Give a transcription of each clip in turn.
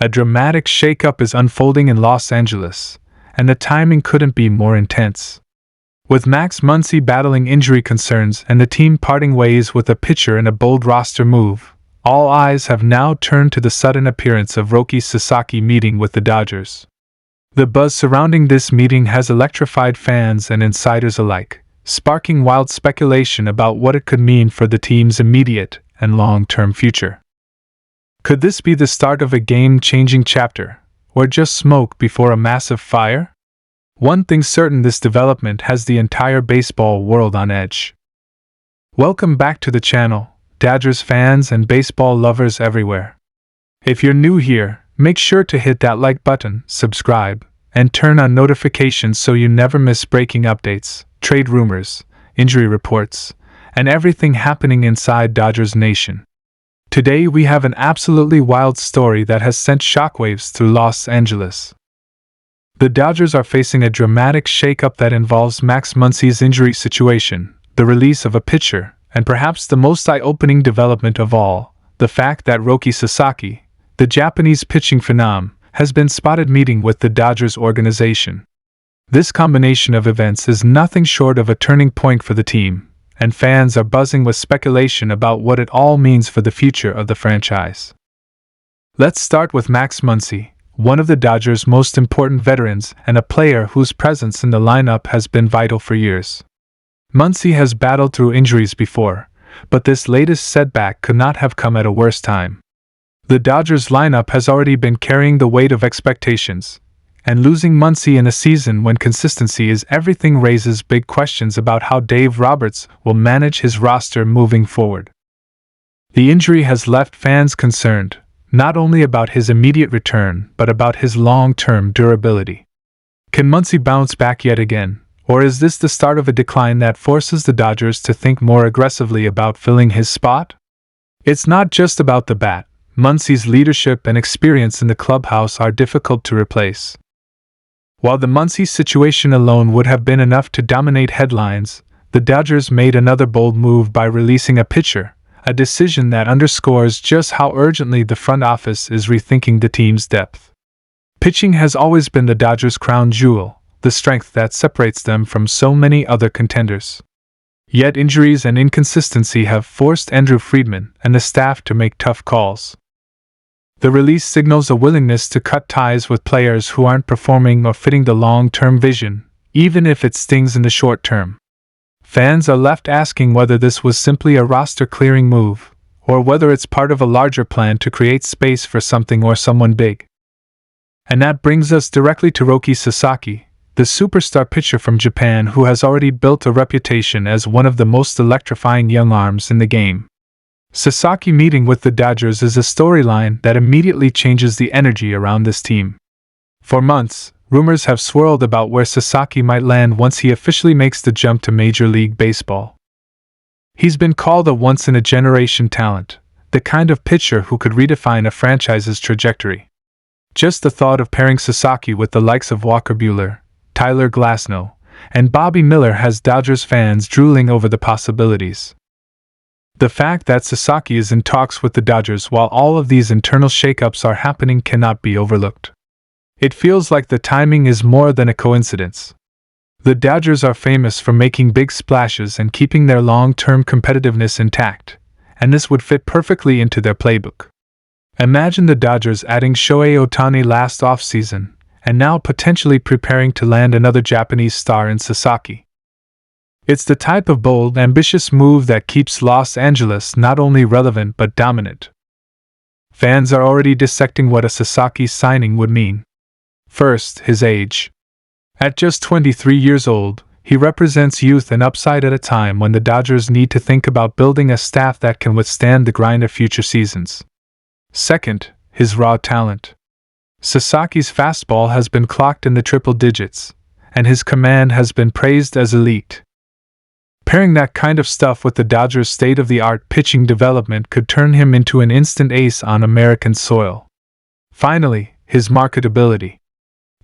A dramatic shakeup is unfolding in Los Angeles, and the timing couldn't be more intense. With Max Muncy battling injury concerns and the team parting ways with a pitcher in a bold roster move, all eyes have now turned to the sudden appearance of Roki Sasaki meeting with the Dodgers. The buzz surrounding this meeting has electrified fans and insiders alike, sparking wild speculation about what it could mean for the team's immediate and long-term future. Could this be the start of a game-changing chapter, or just smoke before a massive fire? One thing's certain, this development has the entire baseball world on edge. Welcome back to the channel, Dodgers fans and baseball lovers everywhere. If you're new here, make sure to hit that like button, subscribe, and turn on notifications so you never miss breaking updates, trade rumors, injury reports, and everything happening inside Dodgers Nation. Today we have an absolutely wild story that has sent shockwaves through Los Angeles. The Dodgers are facing a dramatic shakeup that involves Max Muncy's injury situation, the release of a pitcher, and perhaps the most eye-opening development of all, the fact that Roki Sasaki, the Japanese pitching phenom, has been spotted meeting with the Dodgers organization. This combination of events is nothing short of a turning point for the team, and fans are buzzing with speculation about what it all means for the future of the franchise. Let's start with Max Muncy, one of the Dodgers' most important veterans and a player whose presence in the lineup has been vital for years. Muncy has battled through injuries before, but this latest setback could not have come at a worse time. The Dodgers lineup has already been carrying the weight of expectations, and losing Muncy in a season when consistency is everything raises big questions about how Dave Roberts will manage his roster moving forward. The injury has left fans concerned, not only about his immediate return but about his long-term durability. Can Muncy bounce back yet again, or is this the start of a decline that forces the Dodgers to think more aggressively about filling his spot? It's not just about the bat. Muncy's leadership and experience in the clubhouse are difficult to replace. While the Muncy situation alone would have been enough to dominate headlines, the Dodgers made another bold move by releasing a pitcher, a decision that underscores just how urgently the front office is rethinking the team's depth. Pitching has always been the Dodgers' crown jewel, the strength that separates them from so many other contenders. Yet injuries and inconsistency have forced Andrew Friedman and the staff to make tough calls. The release signals a willingness to cut ties with players who aren't performing or fitting the long-term vision, even if it stings in the short term. Fans are left asking whether this was simply a roster-clearing move, or whether it's part of a larger plan to create space for something or someone big. And that brings us directly to Roki Sasaki, the superstar pitcher from Japan who has already built a reputation as one of the most electrifying young arms in the game. Sasaki meeting with the Dodgers is a storyline that immediately changes the energy around this team. For months, rumors have swirled about where Sasaki might land once he officially makes the jump to Major League Baseball. He's been called a once-in-a-generation talent, the kind of pitcher who could redefine a franchise's trajectory. Just the thought of pairing Sasaki with the likes of Walker Buehler, Tyler Glasnow, and Bobby Miller has Dodgers fans drooling over the possibilities. The fact that Sasaki is in talks with the Dodgers while all of these internal shakeups are happening cannot be overlooked. It feels like the timing is more than a coincidence. The Dodgers are famous for making big splashes and keeping their long-term competitiveness intact, and this would fit perfectly into their playbook. Imagine the Dodgers adding Shohei Ohtani last offseason, and now potentially preparing to land another Japanese star in Sasaki. It's the type of bold, ambitious move that keeps Los Angeles not only relevant but dominant. Fans are already dissecting what a Sasaki signing would mean. First, his age. At just 23 years old, he represents youth and upside at a time when the Dodgers need to think about building a staff that can withstand the grind of future seasons. Second, his raw talent. Sasaki's fastball has been clocked in the triple digits, and his command has been praised as elite. Pairing that kind of stuff with the Dodgers' state-of-the-art pitching development could turn him into an instant ace on American soil. Finally, his marketability.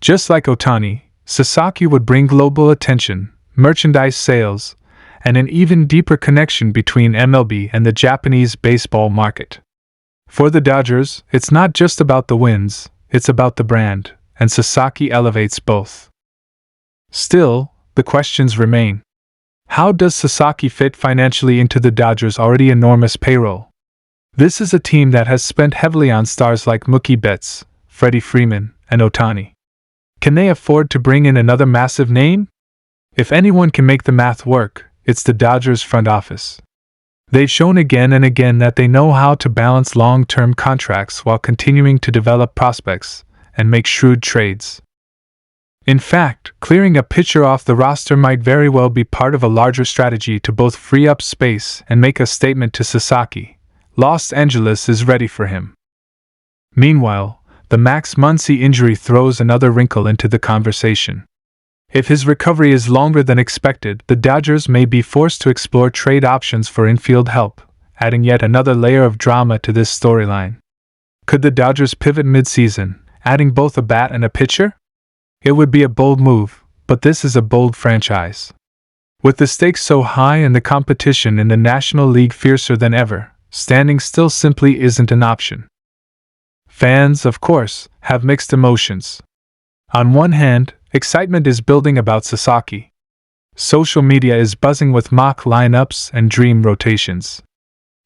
Just like Ohtani, Sasaki would bring global attention, merchandise sales, and an even deeper connection between MLB and the Japanese baseball market. For the Dodgers, it's not just about the wins, it's about the brand, and Sasaki elevates both. Still, the questions remain. How does Sasaki fit financially into the Dodgers' already enormous payroll? This is a team that has spent heavily on stars like Mookie Betts, Freddie Freeman, and Ohtani. Can they afford to bring in another massive name? If anyone can make the math work, it's the Dodgers front office. They've shown again and again that they know how to balance long-term contracts while continuing to develop prospects and make shrewd trades. In fact, clearing a pitcher off the roster might very well be part of a larger strategy to both free up space and make a statement to Sasaki. Los Angeles is ready for him. Meanwhile, the Max Muncy injury throws another wrinkle into the conversation. If his recovery is longer than expected, the Dodgers may be forced to explore trade options for infield help, adding yet another layer of drama to this storyline. Could the Dodgers pivot mid-season, adding both a bat and a pitcher? It would be a bold move, but this is a bold franchise. With the stakes so high and the competition in the National League fiercer than ever, standing still simply isn't an option. Fans, of course, have mixed emotions. On one hand, excitement is building about Sasaki. Social media is buzzing with mock lineups and dream rotations.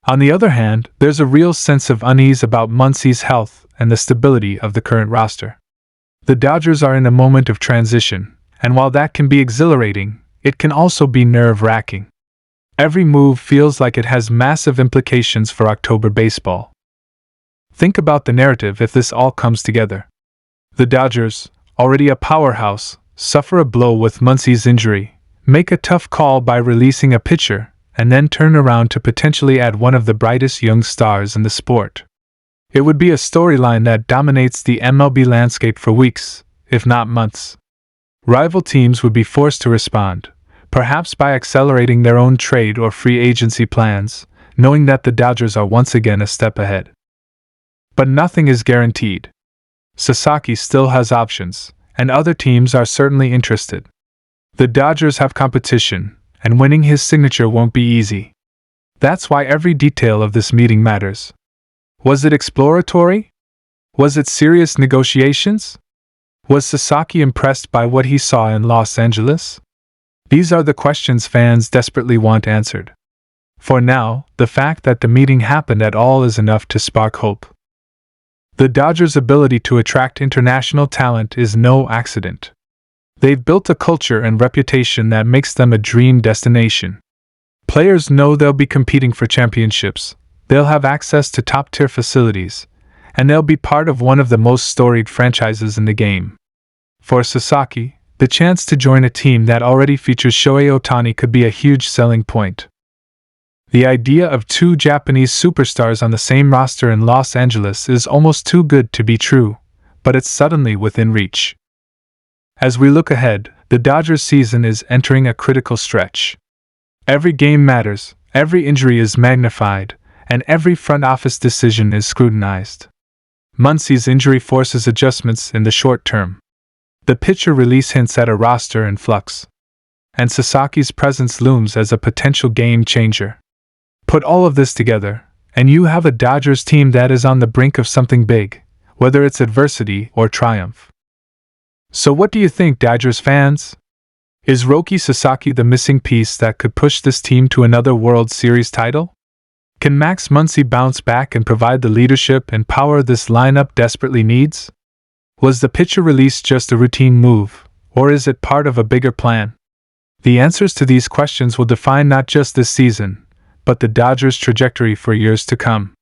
On the other hand, there's a real sense of unease about Muncy's health and the stability of the current roster. The Dodgers are in a moment of transition, and while that can be exhilarating, it can also be nerve-wracking. Every move feels like it has massive implications for October baseball. Think about the narrative if this all comes together. The Dodgers, already a powerhouse, suffer a blow with Muncy's injury, make a tough call by releasing a pitcher, and then turn around to potentially add one of the brightest young stars in the sport. It would be a storyline that dominates the MLB landscape for weeks, if not months. Rival teams would be forced to respond, perhaps by accelerating their own trade or free agency plans, knowing that the Dodgers are once again a step ahead. But nothing is guaranteed. Sasaki still has options, and other teams are certainly interested. The Dodgers have competition, and winning his signature won't be easy. That's why every detail of this meeting matters. Was it exploratory? Was it serious negotiations? Was Sasaki impressed by what he saw in Los Angeles? These are the questions fans desperately want answered. For now, the fact that the meeting happened at all is enough to spark hope. The Dodgers' ability to attract international talent is no accident. They've built a culture and reputation that makes them a dream destination. Players know they'll be competing for championships, they'll have access to top-tier facilities, and they'll be part of one of the most storied franchises in the game. For Sasaki, the chance to join a team that already features Shohei Ohtani could be a huge selling point. The idea of two Japanese superstars on the same roster in Los Angeles is almost too good to be true, but it's suddenly within reach. As we look ahead, the Dodgers season is entering a critical stretch. Every game matters, every injury is magnified, and every front office decision is scrutinized. Muncy's injury forces adjustments in the short term. The pitcher release hints at a roster in flux. And Sasaki's presence looms as a potential game changer. Put all of this together, and you have a Dodgers team that is on the brink of something big, whether it's adversity or triumph. So what do you think, Dodgers fans? Is Roki Sasaki the missing piece that could push this team to another World Series title? Can Max Muncy bounce back and provide the leadership and power this lineup desperately needs? Was the pitcher release just a routine move, or is it part of a bigger plan? The answers to these questions will define not just this season, but the Dodgers' trajectory for years to come.